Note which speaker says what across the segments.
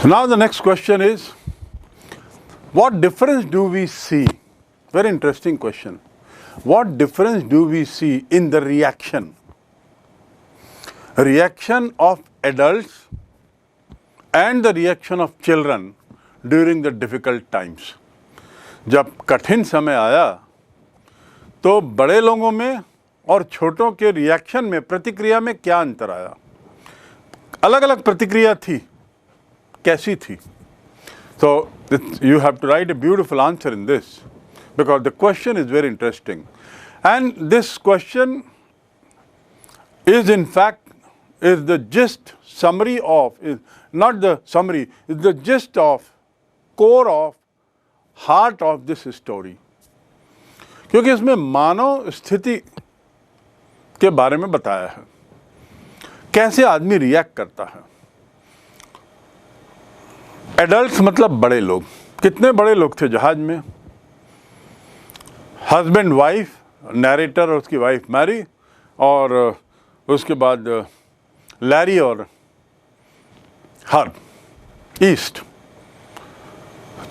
Speaker 1: Now the next question is, what difference do we see? Very interesting question. What difference do we see in the reaction of adults and the reaction of children during the difficult times? जब कठिन समय आया तो बड़े लोगों में और छोटों के रिएक्शन में, प्रतिक्रिया में क्या अंतर आया? अलग अलग प्रतिक्रिया थी, कैसी थी? So you have to write a beautiful answer in this, because the question is very interesting, and this question is in fact is the gist, summary of, is not the summary, is the gist of, core of, heart of this story. क्योंकि इसमें मानव स्थिति के बारे में बताया है, कैसे आदमी रिएक्ट करता है. एडल्ट्स मतलब बड़े लोग. कितने बड़े लोग थे जहाज में? हस्बैंड वाइफ, नैरेटर और उसकी वाइफ मैरी, और उसके बाद लैरी और हर ईस्ट.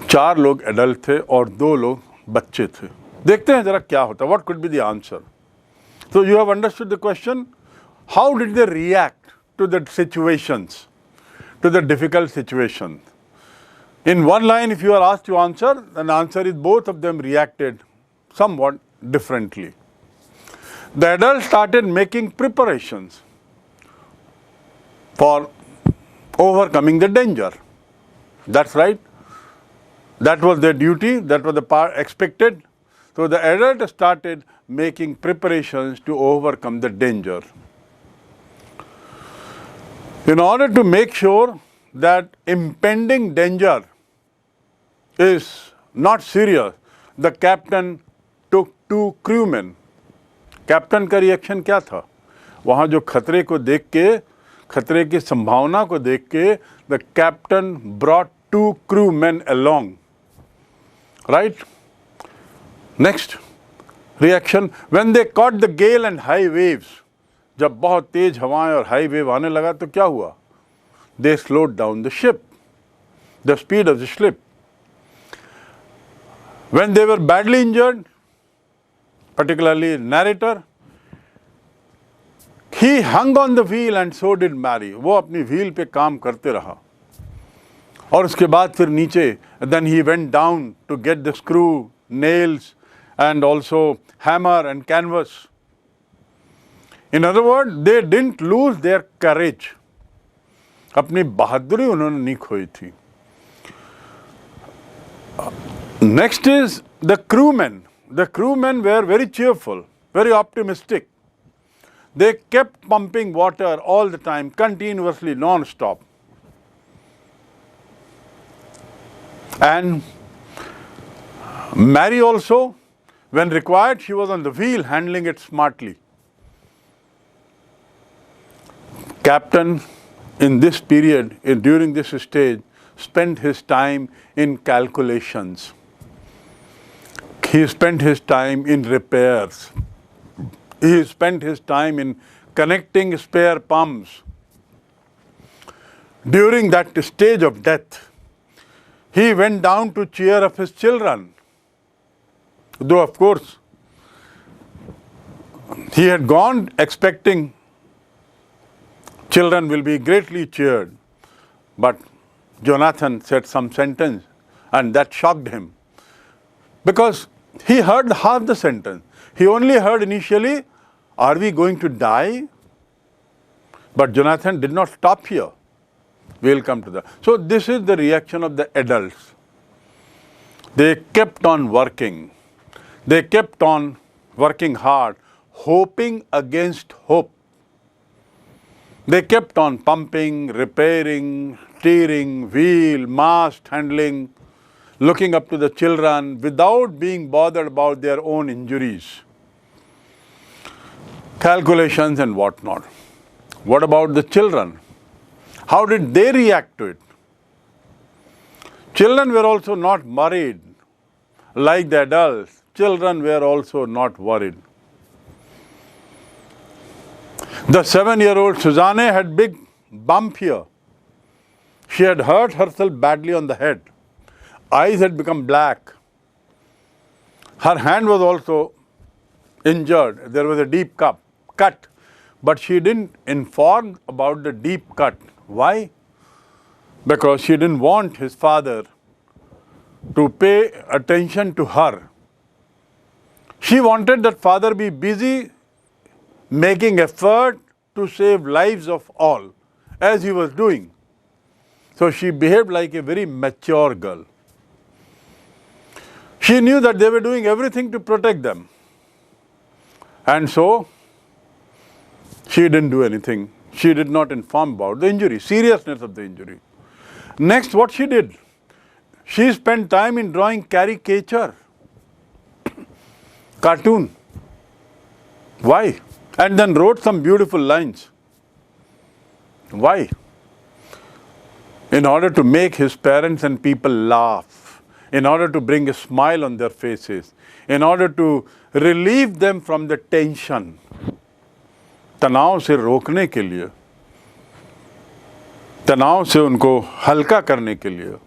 Speaker 1: 4 लोग एडल्ट थे और 2 लोग बच्चे थे. देखते हैं जरा क्या होता है. What could be the answer? So you have understood the question. How did they react to the situations, to the difficult situations? In one line, if you are asked to answer, then the answer is both of them reacted somewhat differently. The adults started making preparations for overcoming the danger. That's right. That was their duty. That was the part expected. So the adult started making preparations to overcome the danger. In order to make sure that impending danger is not serious, the captain took 2 crewmen. Captain का reaction क्या था? वहाँ जो खतरे को देख के, खतरे की संभावना को देख के, the captain brought 2 crewmen along. Right? Next reaction, when they caught the gale and high waves, जब बहुत तेज हवाएं और हाई वेव आने लगा तो क्या हुआ? They slowed down the ship, the speed of the ship. When they were badly injured, particularly narrator, he hung on the wheel and so did Mary. वो अपनी व्हील पे काम करते रहा. और उसके बाद फिर नीचे, then he went down to get the screw, nails, and also hammer and canvas. In other words, they didn't lose their courage. अपनी बहादुरी उन्होंने नहीं खोई थी. Next is the crewmen. The crewmen were very cheerful, very optimistic. They kept pumping water all the time, continuously, non-stop. And Mary also, when required, she was on the wheel, handling it smartly. Captain, in this period, during this stage, spent his time in calculations. He spent his time in repairs. He spent his time in connecting spare pumps. During that stage of death, he went down to cheer up his children. Though, of course, he had gone expecting children will be greatly cheered. But Jonathan said some sentence and that shocked him. Because he heard half the sentence. He only heard initially, are we going to die? But Jonathan did not stop here. We will come to that. So this is the reaction of the adults. They kept on working. They kept on working hard, hoping against hope. They kept on pumping, repairing, steering, wheel, mast handling, looking up to the children without being bothered about their own injuries, calculations and whatnot. What about the children? How did they react to it? Children were also not worried like the adults. Children were also not worried. The 7-year-old Susanne had big bump here. She had hurt herself badly on the head. Eyes had become black. Her hand was also injured. There was a deep cut. But she didn't inform about the deep cut. Why? Because she didn't want his father to pay attention to her. She wanted that father be busy making effort to save lives of all, as he was doing. So she behaved like a very mature girl. She knew that they were doing everything to protect them. And so she didn't do anything. She did not inform about the injury, seriousness of the injury. Next, what she did? She spent time in drawing caricature, cartoon. Why? And then wrote some beautiful lines. Why? In order to make his parents and people laugh, in order to bring a smile on their faces, in order to relieve them from the tension. तनाव से रोकने के लिए, तनाव से उनको हल्का करने के लिए,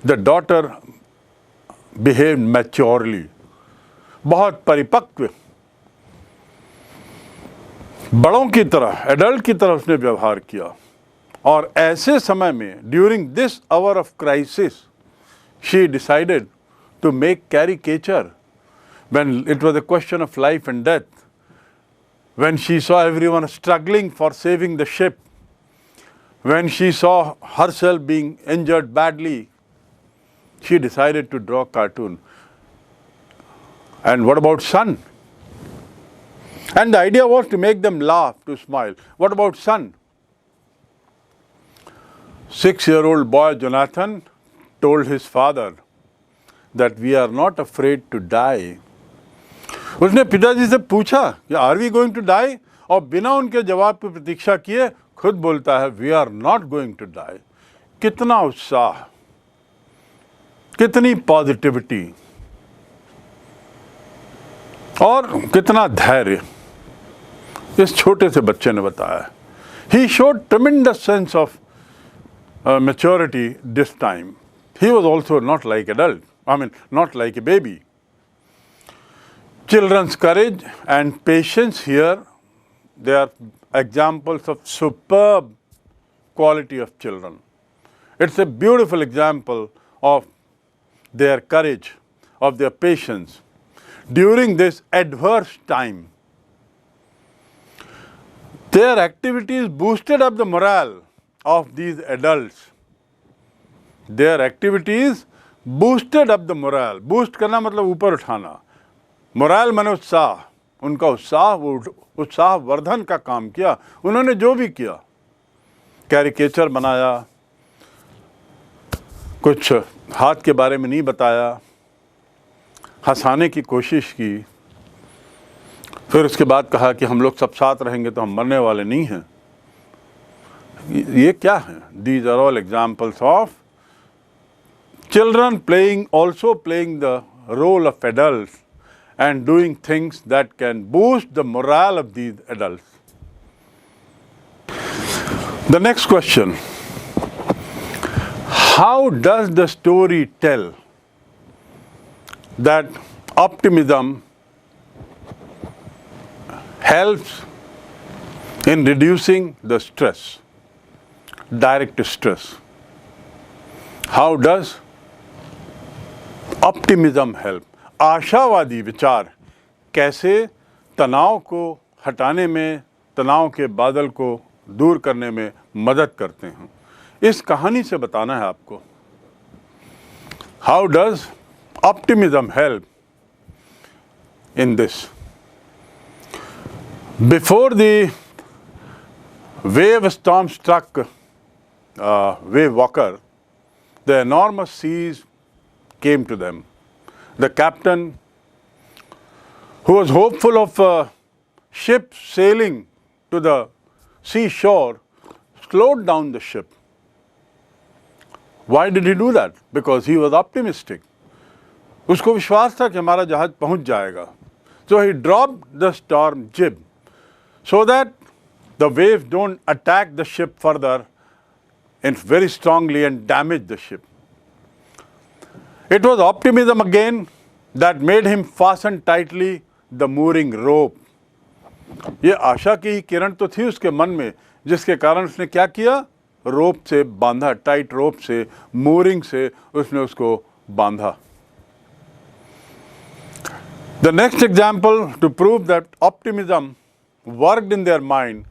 Speaker 1: the daughter behaved maturely, बहुत परिपक्व, बड़ों की तरह, एडल्ट की तरह उसने व्यवहार किया. और ऐसे समय में, during this hour of crisis, she decided to make caricature when it was a question of life and death. When she saw everyone struggling for saving the ship, when she saw herself being injured badly, she decided to draw cartoon. And what about son? And the idea was to make them laugh, to smile. What about son? 6-year-old boy Jonathan told his father that we are not afraid to die. उसने पिताजी से पूछा कि are we going to die, और बिना उनके जवाब की प्रतीक्षा किए खुद बोलता है we are not going to die. कितना उत्साह, कितनी पॉजिटिविटी और कितना धैर्य इस छोटे से बच्चे ने बताया. He showed ट्रेमेंडस sense of maturity this time. He was also not like adult, not like a baby. Children's courage and patience here, they are examples of superb quality of children. It's a beautiful example of their courage, of their patience during this adverse time. Their activities boosted up the morale of these adults. Their activities boosted up the morale. Boost करना मतलब ऊपर उठाना. Moral माने उत्साह. उनका उत्साह, वो उत्साह वर्धन का काम किया. उन्होंने जो भी किया, कैरिकेचर बनाया, कुछ हाथ के बारे में नहीं बताया, हंसाने की कोशिश की, फिर उसके बाद कहा कि हम लोग सब साथ रहेंगे तो हम मरने वाले नहीं हैं. ये क्या है? These are all examples of children also playing the role of adults and doing things that can boost the morale of these adults. The next question: how does the story tell that optimism helps in reducing the stress, direct stress? How does optimism help? आशावादी विचार कैसे तनाव को हटाने में, तनाव के बादल को दूर करने में मदद करते हैं, इस कहानी से बताना है आपको. How does optimism help in this? Before the wave storm struck Wave Walker, the enormous seas came to them. The captain, who was hopeful of a ship sailing to the seashore, slowed down the ship. Why did he do that? Because he was optimistic. उसको विश्वास था कि हमारा जहाज पहुंच जाएगा. So he dropped the storm jib so that the waves don't attack the ship further and very strongly and damaged the ship. It was optimism again that made him fasten tightly the mooring rope. ये आशा की किरण तो थी उसके मन में, जिसके कारण उसने क्या किया, रोप से बांधा, टाइट रोप से, mooring से उसने उसको बांधा. The next example to prove that optimism worked in their mind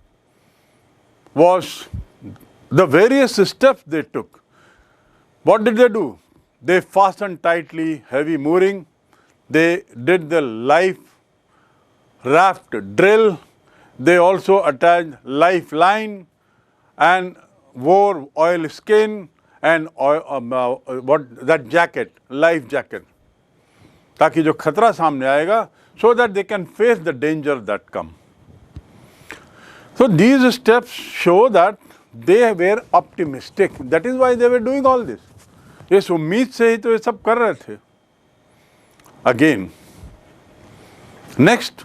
Speaker 1: was the various steps they took. What did they do? They fastened tightly heavy mooring. They did the life raft drill. They also attached lifeline and wore oil skin and that jacket, life jacket, ताकि जो खतरा सामने आएगा, so that they can face the danger that come. So these steps show that they were optimistic. That is why they were doing all this. इस उम्मीद से ही तो ये सब कर रहे थे. Again, next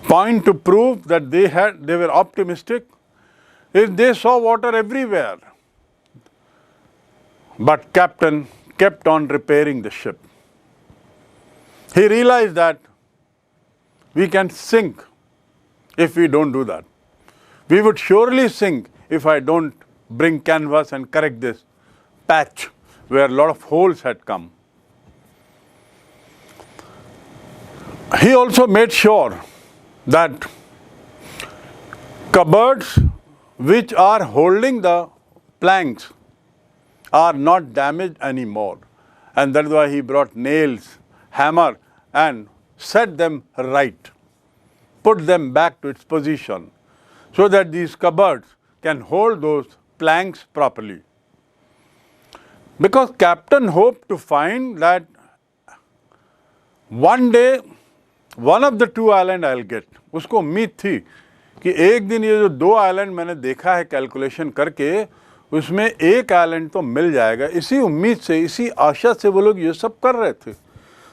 Speaker 1: point to prove that they were optimistic is they saw water everywhere. But captain kept on repairing the ship. He realized that we can sink if we don't do that. We would surely sink if I don't bring canvas and correct this patch where a lot of holes had come. He also made sure that cupboards which are holding the planks are not damaged anymore. And that is why he brought nails, hammer and set them right, put them back to its position so that these cupboards can hold those planks properly. Because captain hoped to find that one day one of the two island I'll get. उसको उम्मीद थी कि एक दिन ये जो दो island मैंने देखा है कैलकुलेशन करके, उसमें एक आइलैंड तो मिल जाएगा. इसी उम्मीद से, इसी आशा से वो लोग ये सब कर रहे थे.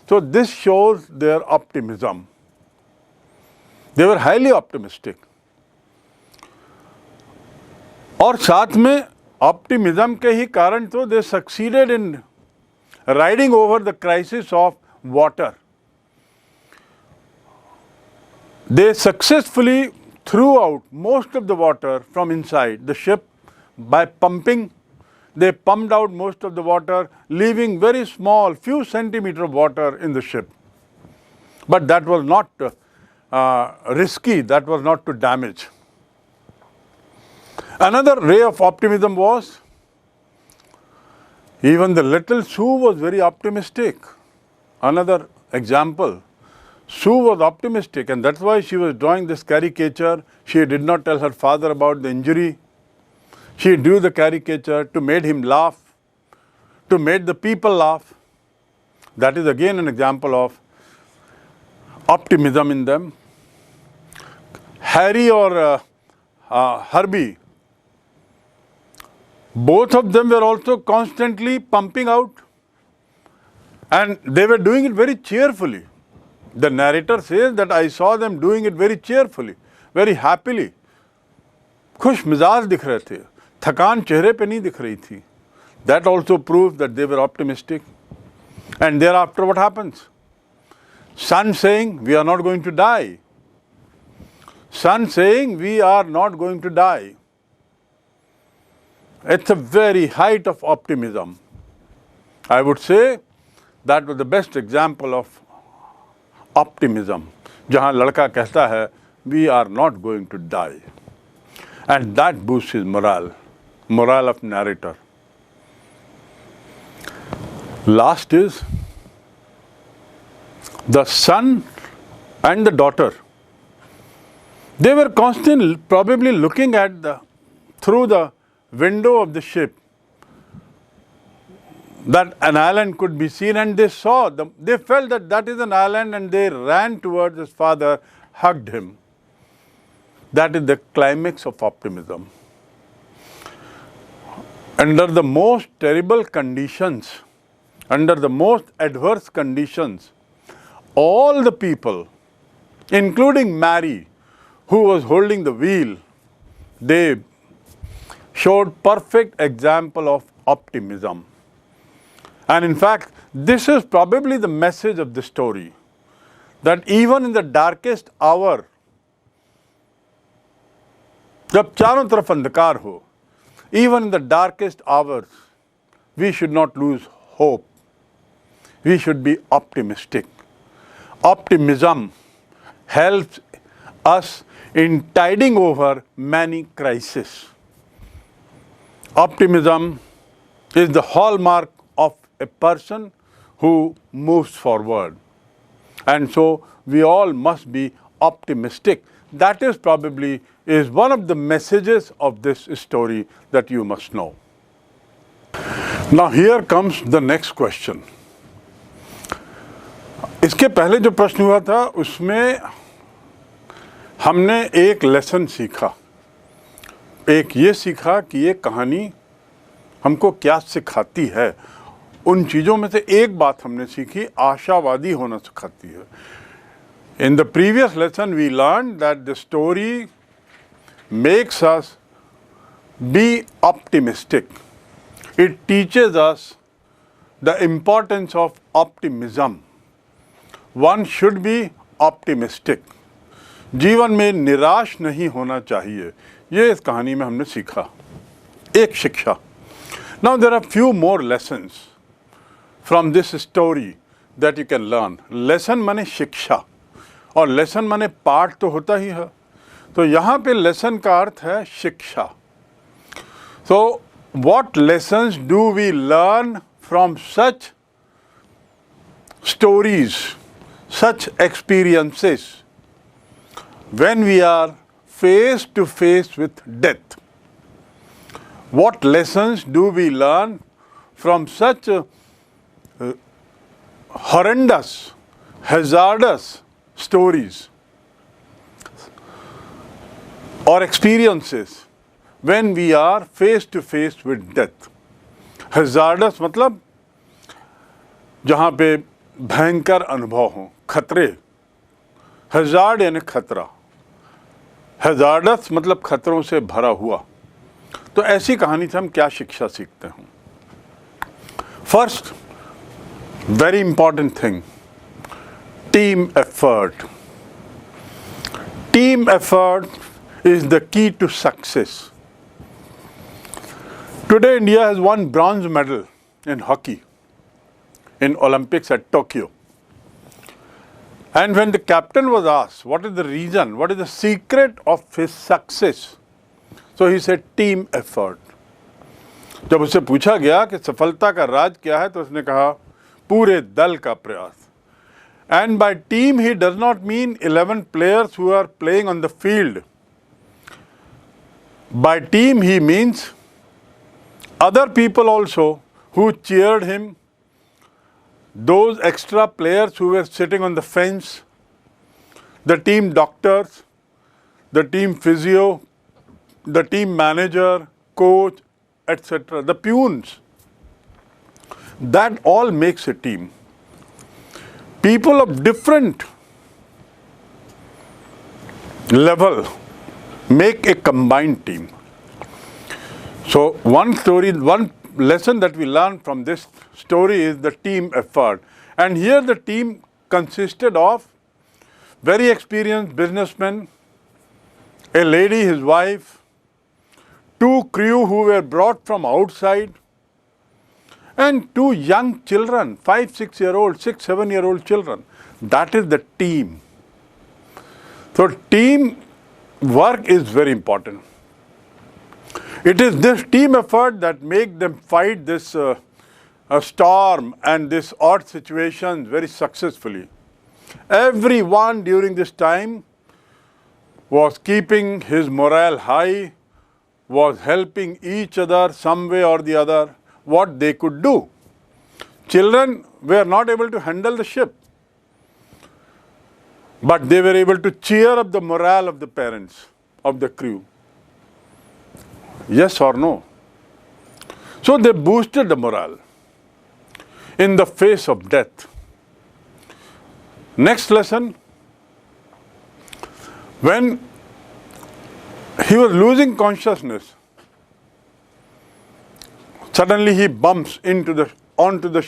Speaker 1: So this shows their optimism. They were highly optimistic. और साथ में ऑप्टिमिज्म के ही कारण तो they succeeded in riding over the crisis of water. They successfully threw out most of the water from inside the ship by pumping. They pumped out most of the water, leaving very small, few centimeters of water in the ship. But that was not risky, that was not to damage. Another ray of optimism was, even the little Sue was very optimistic. Another example, Sue was optimistic, and that's why she was drawing this caricature. She did not tell her father about the injury. She drew the caricature to make him laugh, to make the people laugh. That is again an example of optimism in them. Harry or Herbie, both of them were also constantly pumping out, and they were doing it very cheerfully. The narrator says that I saw them doing it very cheerfully, very happily. खुश मिजाज दिख रहे थे, थकान चेहरे पे नहीं दिख रही थी. That also proves that they were optimistic. And thereafter what happens? Son saying, we are not going to die. Son saying, we are not going to die. It's a very height of optimism. I would say that was the best example of optimism. जहाँ लड़का कहता है, we are not going to die. And that boosts his morale of narrator. Last is the son and the daughter. They were constantly probably looking at through the window of the ship that an island could be seen, and they saw them. They felt that that is an island, and they ran towards his father, hugged him. That is the climax of optimism. Under the most terrible conditions, under the most adverse conditions, all the people, including Mary, who was holding the wheel, showed perfect example of optimism. And in fact, this is probably the message of the story, that even in the darkest hour, जब चारों तरफ अंधकार हो, even in the darkest hours, we should not lose hope. We should be optimistic. Optimism helps us in tiding over many crises. Optimism is the hallmark of a person who moves forward. And so we all must be optimistic. That is probably is one of the messages of this story that you must know. Now here comes the next question. इसके पहले जो प्रश्न हुआ था उसमें हमने एक lesson सीखा, एक ये सीखा कि ये कहानी हमको क्या सिखाती है। उन चीज़ों में से एक बात हमने सीखी, आशावादी होना सिखाती है। In the previous lesson we learned that the story makes us be optimistic. It teaches us the importance of optimism. One should be optimistic. जीवन में निराश नहीं होना चाहिए, ये इस कहानी में हमने सीखा, एक शिक्षा। Now there are few more lessons from this story that you can learn. Lesson माने शिक्षा, और lesson माने पाठ तो होता ही है, तो यहाँ पे lesson का अर्थ है शिक्षा। So what lessons do we learn from such stories, such experiences when we are face to face with death? What lessons do we learn from such horrendous, hazardous stories or experiences when we are face to face with death? Hazardous मतलब जहाँ पे भयंकर अनुभव हो, खतरे। Hazard यानी खतरा, hazards मतलब खतरों से भरा हुआ। तो ऐसी कहानी से हम क्या शिक्षा सीखते हैं? First, very important thing, team effort. Team effort is the key to success. Today India has won bronze medal in hockey in Olympics at Tokyo. And when the captain was asked what is the reason, what is the secret of his success, so he said team effort. जब उससे पूछा गया कि सफलता का राज क्या है तो उसने कहा पूरे दल का प्रयास. And by team he does not mean 11 players who are playing on the field. By team he means other people also who cheered him, those extra players who were sitting on the fence, the team doctors, the team physio, the team manager, coach, etc., the peons. That all makes a team. People of different level make a combined team. So one lesson that we learn from this story is the team effort. And here the team consisted of very experienced businessmen, a lady, his wife, two crew who were brought from outside, and two young children, 5-6-year-old, 6-7-year-old children. That is the team. So team work is very important. It is this team effort that make them fight this storm and this odd situation very successfully. Everyone during this time was keeping his morale high, was helping each other some way or the other, what they could do. Children were not able to handle the ship, but they were able to cheer up the morale of the parents, of the crew. Yes or no? So they boosted the morale in the face of death. Next lesson, when he was losing consciousness, Suddenly he bumps onto the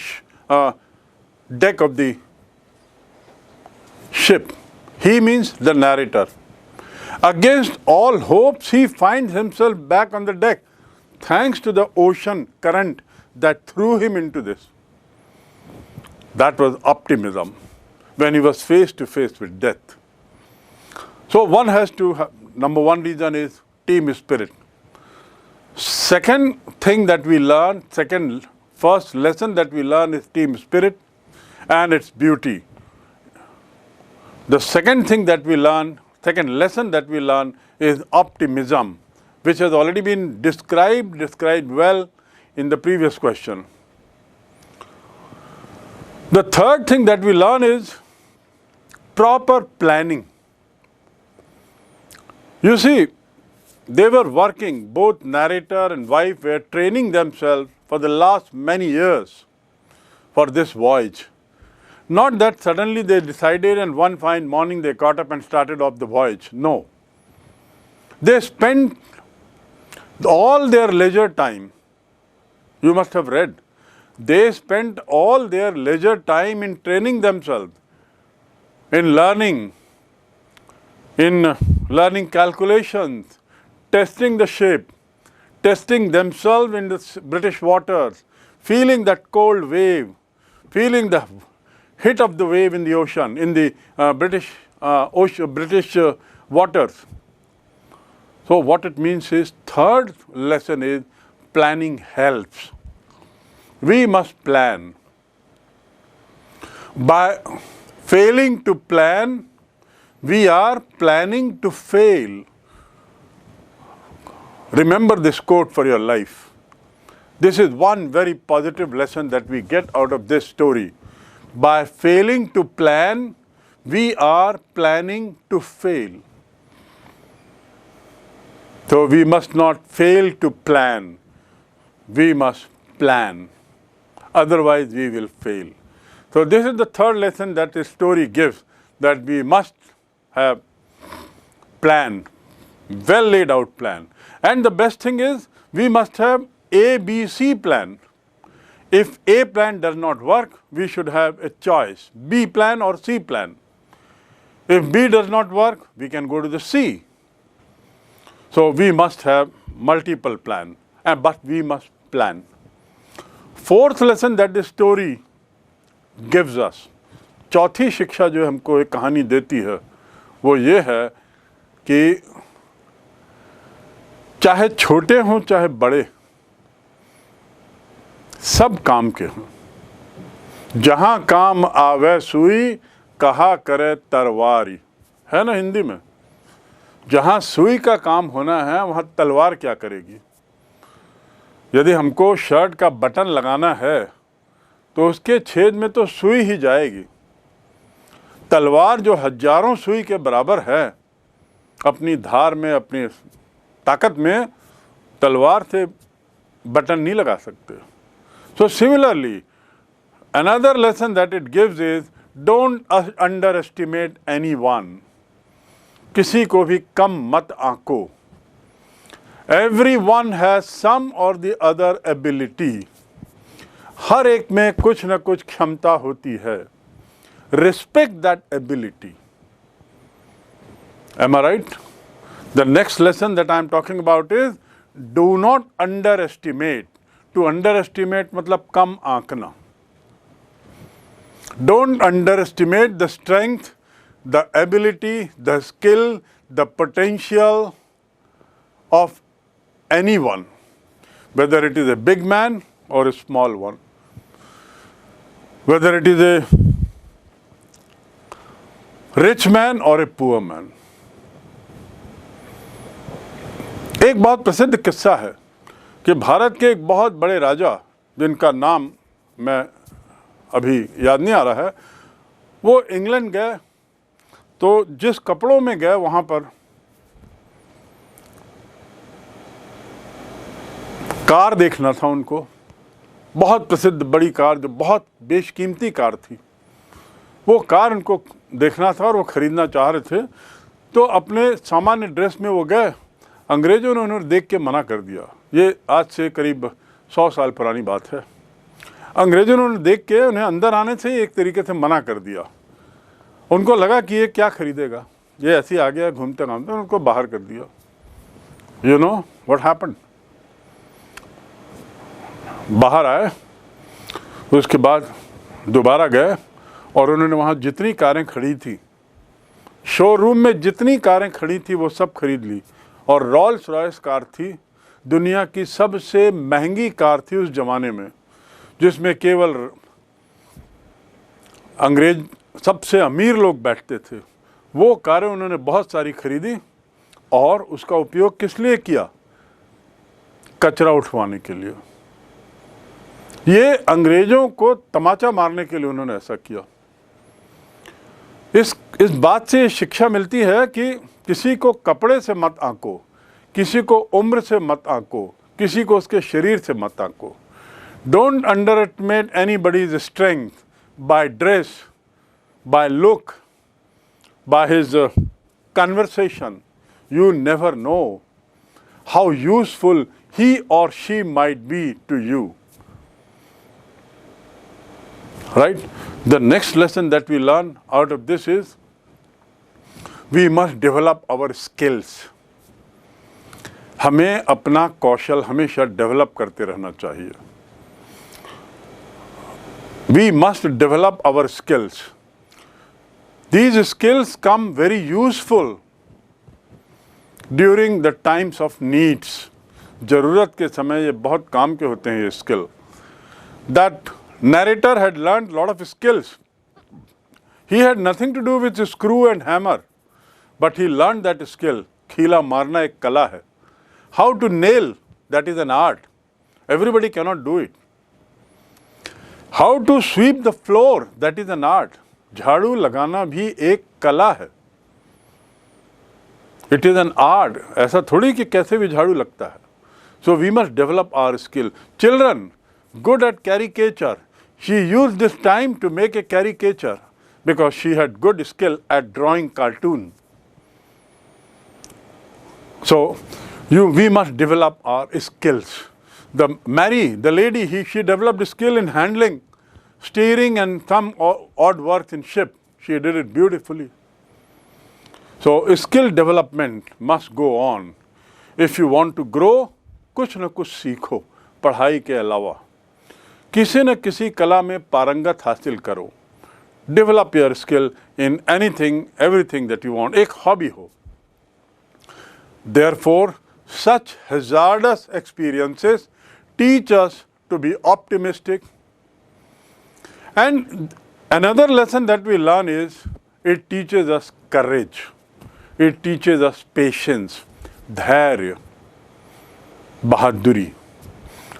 Speaker 1: deck of the ship. He means the narrator. Against all hopes, he finds himself back on the deck, thanks to the ocean current that threw him into this. That was optimism when he was face to face with death. So one has to have, number one reason is team spirit. Second thing that we learn, first lesson that we learn is team spirit and its beauty. The second lesson that we learn is optimism, which has already been described well in the previous question. The third thing that we learn is proper planning. You see, they were working, both narrator and wife were training themselves for the last many years for this voyage. Not that suddenly they decided and one fine morning they got up and started off the voyage. No. They spent all their leisure time, you must have read, they spent all their leisure time in training themselves, in learning calculations, testing the ship, testing themselves in the British waters, feeling that cold wave, feeling the hit of the wave in the ocean, in the British waters. So what it means is, third lesson is planning helps. We must plan. By failing to plan, we are planning to fail. Remember this quote for your life. This is one very positive lesson that we get out of this story. By failing to plan, we are planning to fail. So we must not fail to plan. We must plan. Otherwise, we will fail. So this is the third lesson that this story gives, that we must have plan, well laid out plan. And the best thing is, we must have A, B, C plan. If A plan does not work, we should have a choice, B plan or C plan. If B does not work, we can go to the C. So we must have multiple plan, but we must plan. Fourth lesson that this story gives us, चौथी शिक्षा जो हमको एक कहानी देती है, वो ये है कि चाहे छोटे हों चाहे बड़े, सब काम के हों। जहाँ काम आवे सुई, कहा करे तरवारी, है ना हिंदी में। जहाँ सुई का काम होना है, वहाँ तलवार क्या करेगी। यदि हमको शर्ट का बटन लगाना है, तो उसके छेद में तो सुई ही जाएगी। तलवार जो हजारों सुई के बराबर है, अपनी धार में, अपनी ताकत में, तलवार से बटन नहीं लगा सकते। So similarly, another lesson that it gives is, don't underestimate anyone. किसी को भी कम मत आंको। Everyone has some or the other ability. हर एक में कुछ न कुछ क्षमता होती है। Respect that ability. Am I right? The next lesson that I am talking about is, do not underestimate. To underestimate मतलब कम आंकना. Don't underestimate the strength, the ability, the skill, the potential of anyone, whether it is a big man or a small one, whether it is a rich man or a poor man. एक बहुत प्रसिद्ध किस्सा है कि भारत के एक बहुत बड़े राजा, जिनका नाम मैं अभी याद नहीं आ रहा है, वो इंग्लैंड गए, तो जिस कपड़ों में गए वहाँ पर कार देखना था उनको, बहुत प्रसिद्ध बड़ी कार, जो बहुत बेशकीमती कार थी। वो कार उनको देखना था और वो ख़रीदना चाह रहे थे। तो अपने सामान्य ड्रेस में वो गए। अंग्रेज़ों ने उन्हें देख के मना कर दिया। ये आज से करीब 100 साल पुरानी बात है। अंग्रेजों ने देख के उन्हें अंदर आने से ही एक तरीके से मना कर दिया। उनको लगा कि ये क्या खरीदेगा, ये ऐसे ही आ गया घूमते घामते, उनको बाहर कर दिया। यू नो व्हाट हैपेंड, बाहर आए, उसके बाद दोबारा गए और उन्होंने वहाँ जितनी कारें खड़ी थी, शोरूम में जितनी कारें खड़ी थी वो सब खरीद ली। और रोल्स रॉयस कार थी, दुनिया की सबसे महंगी कार थी उस ज़माने में, जिसमें केवल अंग्रेज सबसे अमीर लोग बैठते थे। वो कारें उन्होंने बहुत सारी खरीदी और उसका उपयोग किस लिए किया? कचरा उठवाने के लिए। ये अंग्रेजों को तमाचा मारने के लिए उन्होंने ऐसा किया। इस बात से शिक्षा मिलती है कि किसी को कपड़े से मत आंको, किसी को उम्र से मत आंको, किसी को उसके शरीर से मत आंको। Don't underestimate anybody's strength by dress, by look, by his conversation. You never know how useful he or she might be to you. Right? The next lesson that we learn out of this is we must develop our skills. हमें अपना कौशल हमेशा develop करते रहना चाहिए। We must develop our skills. These skills come very useful during the times of needs. ज़रूरत के समय ये बहुत काम के होते हैं ये skill. That narrator had learn lot of skills. He had nothing to do with screw and hammer, but he learn that skill. खीला मारना एक कला है। How to nail, that is an art. Everybody cannot do it. How to sweep the floor, that is an art. झाड़ू लगाना भी एक कला है। It is an art. ऐसा थोड़ी कि कैसे भी झाड़ू लगता है। सो we must develop our skill. Children good at caricature, she use this time to make a caricature because she had good skill at drawing cartoon. So we must develop our skills. The lady, she developed skill in handling, steering and some odd work in ship. She did it beautifully. So skill development must go on. If you want to grow, कुछ न कुछ सीखो पढ़ाई के अलावा। किसी न किसी कला में पारंगत हासिल करो। Develop your skill in anything, everything that you want. एक हॉबी हो। Therefore, such hazardous experiences teach us to be optimistic. And another lesson that we learn is it teaches us courage. It teaches us patience, धैर्य, बहादुरी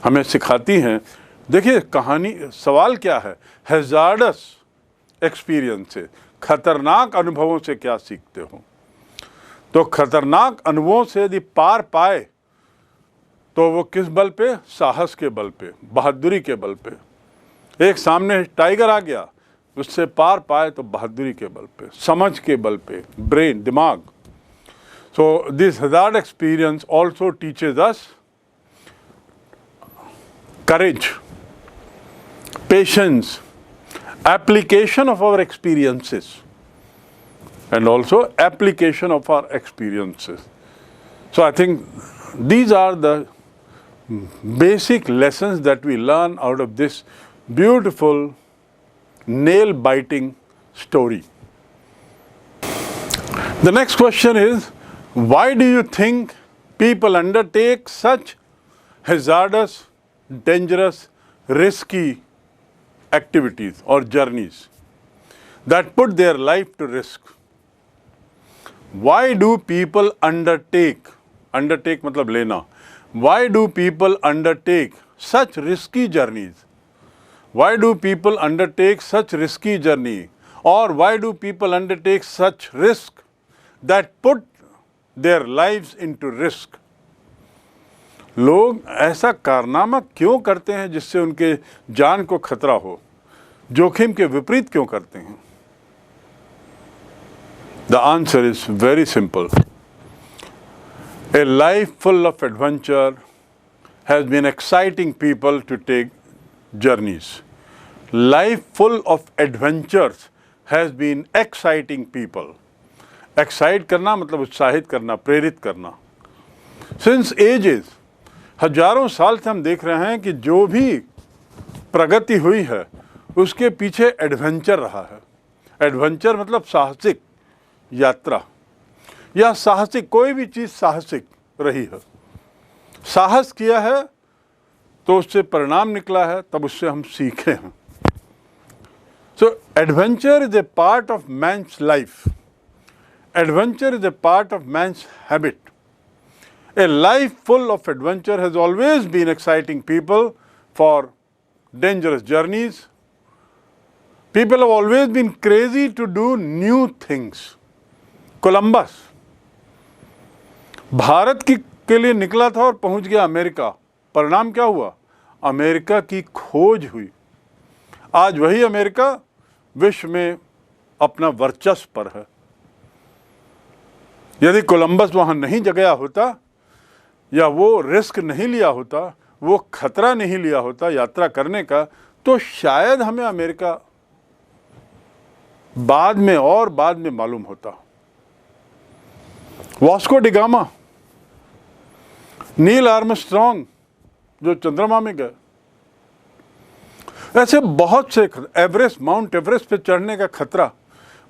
Speaker 1: हमें सिखाती हैं। देखिए कहानी, सवाल क्या है? हैजार्डस एक्सपीरियंस से, खतरनाक अनुभवों से क्या सीखते हो? तो खतरनाक अनुभवों से यदि पार पाए तो वो किस बल पे? साहस के बल पे, बहादुरी के बल पे। एक सामने टाइगर आ गया, उससे पार पाए तो बहादुरी के बल पे, समझ के बल पे, ब्रेन, दिमाग। So this hazard experience also teaches us courage, patience, application of our experiences, and also application of our experiences. So I think these are the basic lessons that we learn out of this beautiful nail-biting story. The next question is, why do you think people undertake such hazardous, dangerous, risky activities or journeys that put their life to risk? Why do people undertake मतलब लेना, why do people undertake such risky journeys? Why do people undertake such risky journey, or why do people undertake such risk that put their lives into risk? लोग ऐसा कारनामा क्यों करते हैं जिससे उनके जान को खतरा हो? जोखिम के विपरीत क्यों करते हैं? The answer is very simple. A life full of adventure has been exciting people to take journeys. Life full of adventures has been exciting people. Excite करना मतलब उत्साहित करना, प्रेरित करना. Since ages, हजारों साल से हम देख रहे हैं कि जो भी प्रगति हुई है उसके पीछे एडवेंचर रहा है. एडवेंचर मतलब साहसिक यात्रा या साहसिक कोई भी चीज़ साहसिक रही है. साहस किया है तो उससे परिणाम निकला है, तब उससे हम सीखे हैं. So adventure is a part of man's life. Adventure is a part of man's habit. A life full of adventure has always been exciting people for dangerous journeys. People have always been crazy to do new things. Columbus Bharat के लिए निकला था और पहुंच गया America. परिणाम क्या हुआ? अमेरिका की खोज हुई. आज वही अमेरिका विश्व में अपना वर्चस्व पर है. यदि कोलंबस वहां नहीं गया होता या वो रिस्क नहीं लिया होता, वो खतरा नहीं लिया होता यात्रा करने का, तो शायद हमें अमेरिका बाद में मालूम होता. Vasco D gamma, Neil Armstrong जो चंद्रमा में गए, ऐसे बहुत से. एवरेस्ट, माउंट एवरेस्ट पे चढ़ने का खतरा.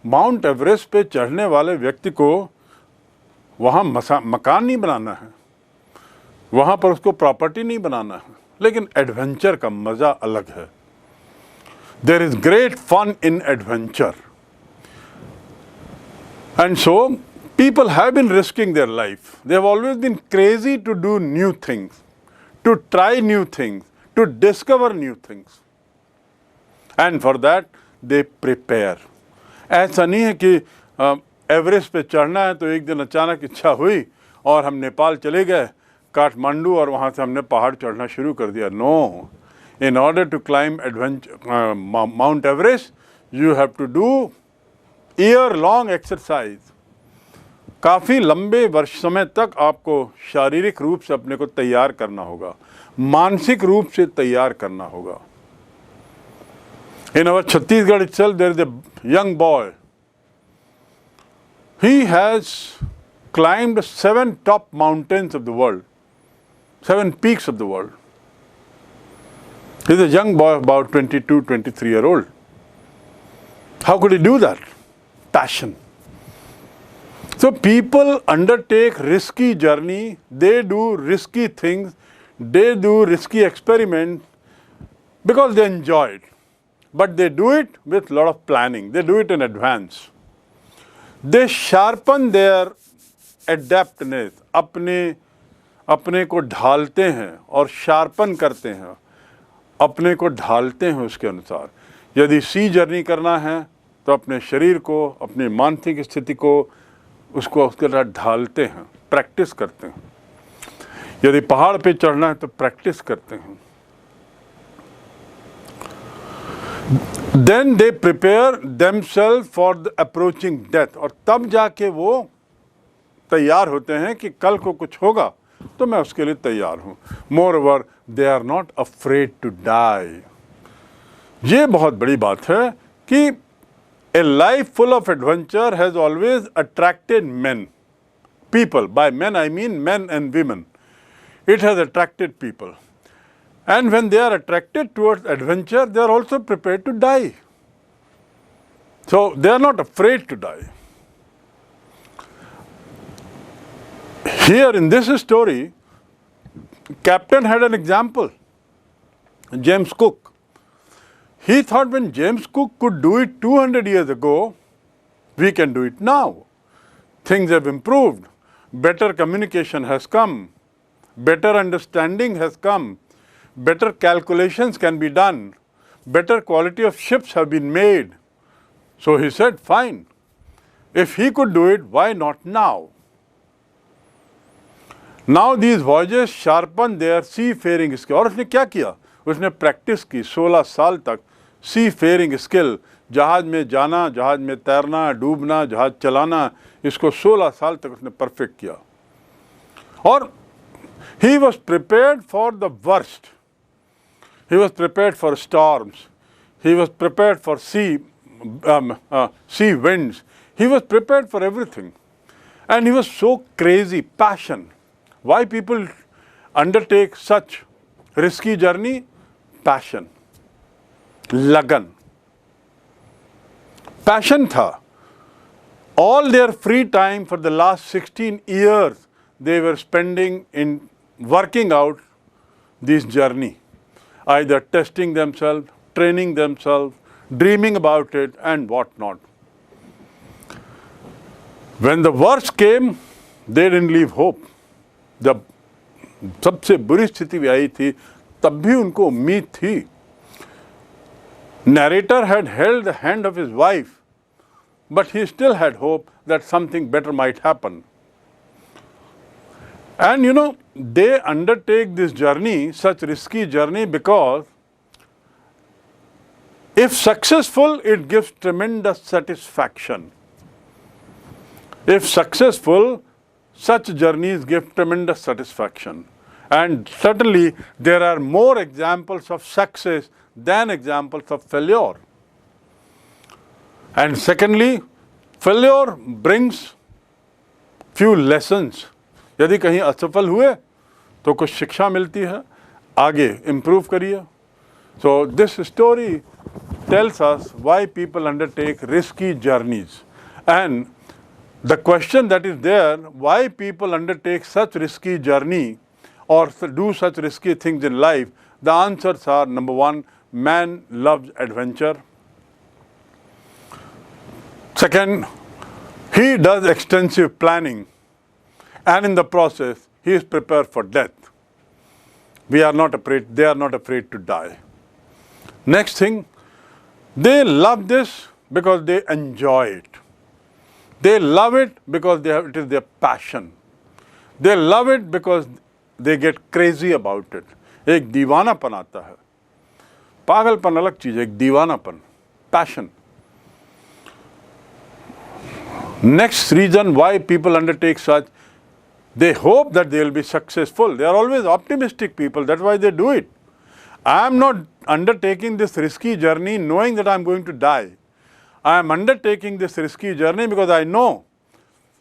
Speaker 1: माउंट एवरेस्ट पे चढ़ने वाले व्यक्ति को वहाँ मकान नहीं बनाना है, वहाँ पर उसको प्रॉपर्टी नहीं बनाना है, लेकिन एडवेंचर का मज़ा अलग है. There is great fun in adventure. And so people have been risking their life. They have always been crazy to do new things, to try new things, to discover new things. And for that, they prepare. ऐसा नहीं है कि Everest पे चढ़ना है तो एक दिन अचानक इच्छा हुई और हम नेपाल चले गए, काठमांडू, और वहाँ से हमने पहाड़ चढ़ना शुरू कर दिया. No. In order to climb Mount Everest, you have to do year-long exercise. काफ़ी लंबे वर्ष समय तक आपको शारीरिक रूप से अपने को तैयार करना होगा, मानसिक रूप से तैयार करना होगा. In our Chhattisgarh itself, there is a young boy. He has climbed 7 top mountains of the world, 7 peaks of the world. He is a young boy, about 22, 23-year-old. How could he do that? Passion. So people undertake risky journey, they do risky things, they do risky experiments because they enjoy it. But they do it with a lot of planning, they do it in advance. They sharpen their adaptness, अपने को ढालते हैं और sharpen करते हैं, अपने को ढालते हैं उसके अनुसार. यदि सी जर्नी करना है तो अपने शरीर को, अपनी मानसिक स्थिति को उसके साथ ढालते हैं, प्रैक्टिस करते हैं. यदि पहाड़ पे चढ़ना है तो प्रैक्टिस करते हैं. Then they prepare themselves for the approaching death. और तब जाके वो तैयार होते हैं कि कल को कुछ होगा तो मैं उसके लिए तैयार हूँ. Moreover, they are not afraid to die. ये बहुत बड़ी बात है कि a life full of adventure has always attracted men, people. By men I mean men and women. It has attracted people. And when they are attracted towards adventure, they are also prepared to die. So they are not afraid to die. Here in this story, Captain had an example, James Cook. He thought when James Cook could do it 200 years ago, we can do it now. Things have improved. Better communication has come. Better understanding has come. Better calculations can be done. Better quality of ships have been made. So he said, fine. If he could do it, why not now? Now these voyages sharpen their seafaring skill. और उसने क्या किया? उसने practice की 16 साल तक सी fairing skill, जहाज में जाना, जहाज में तैरना, डूबना, जहाज चलाना, इसको 16 साल तक उसने परफेक्ट किया. और He was prepared for the worst. He was prepared for storms. He was prepared for sea winds. He was prepared for everything. And he was so crazy, passion. Why people undertake such risky journey? Passion. Lagan. Passion tha. All their free time for the last 16 years they were spending in working out this journey. Either testing themselves, training themselves, dreaming about it and what not. When the worst came, they didn't leave hope. जब सबसे बुरी स्थिति भी आई थी, तब भी उनको उम्मीद थी. Narrator had held the hand of his wife, but he still had hope that something better might happen. And you know, they undertake this journey, such risky journey, because if successful, it gives tremendous satisfaction. If successful, such journeys give tremendous satisfaction. And certainly, there are more examples of success than examples of failure. And secondly, failure brings few lessons. यदि कहीं असफल हुए तो कुछ शिक्षा मिलती है, आगे improve करिए. So this story tells us why people undertake risky journeys. And the question that is there, why people undertake such risky journey or do such risky things in life, the answers are: number one, man loves adventure. Second, he does extensive planning, and in the process, he is prepared for death. They are not afraid to die. Next thing, they love this because they enjoy it. They love it because it is their passion. They love it because they get crazy about it. एक दीवानापन आता है. पागलपन अलग चीज है, एक दीवानापन, passion. Next reason why people undertake such, they hope that they will be successful. They are always optimistic people. That's why they do it. I am not undertaking this risky journey knowing that I am going to die. I am undertaking this risky journey because I know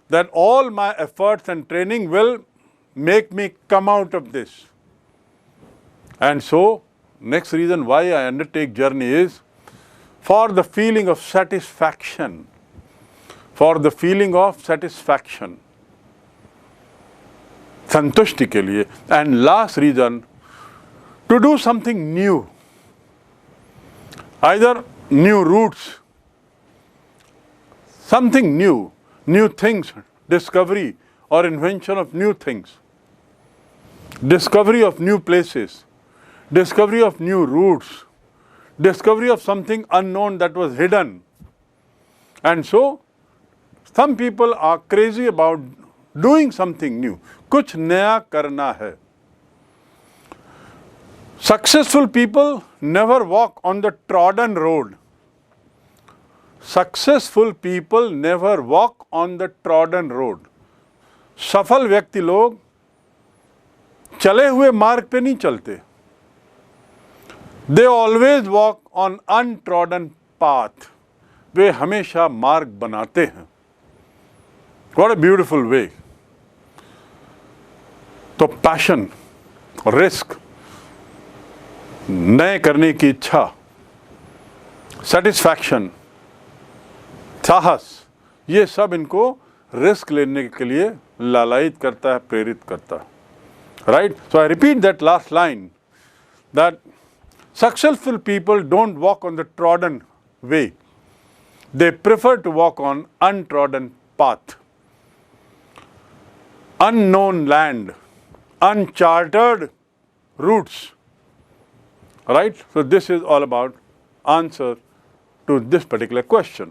Speaker 1: that all my efforts and training will make me come out of this. And so, next reason why I undertake journey is for the feeling of satisfaction. For the feeling of satisfaction. संतुष्टि के लिए. And last reason, to do something new. Either new routes, something new, new things, discovery or invention of new things, discovery of new places, discovery of new routes, discovery of something unknown that was hidden. And so, some people are crazy about doing something new. कुछ नया करना है. Successful people never walk on the trodden road. Successful people never walk on the trodden road. सफल व्यक्ति लोग चले हुए मार्ग पे नहीं चलते. They always walk on untrodden path. वे हमेशा मार्ग बनाते हैं. What a beautiful way. तो पैशन, रिस्क, नए करने की इच्छा, सेटिस्फैक्शन, साहस, ये सब इनको रिस्क लेने के लिए लालायित करता है, प्रेरित करता है. Right? So I repeat that last line, that successful people don't walk on the trodden way. They prefer to walk on untrodden path. Unknown land, uncharted routes. Right? So this is all about answer to this particular question.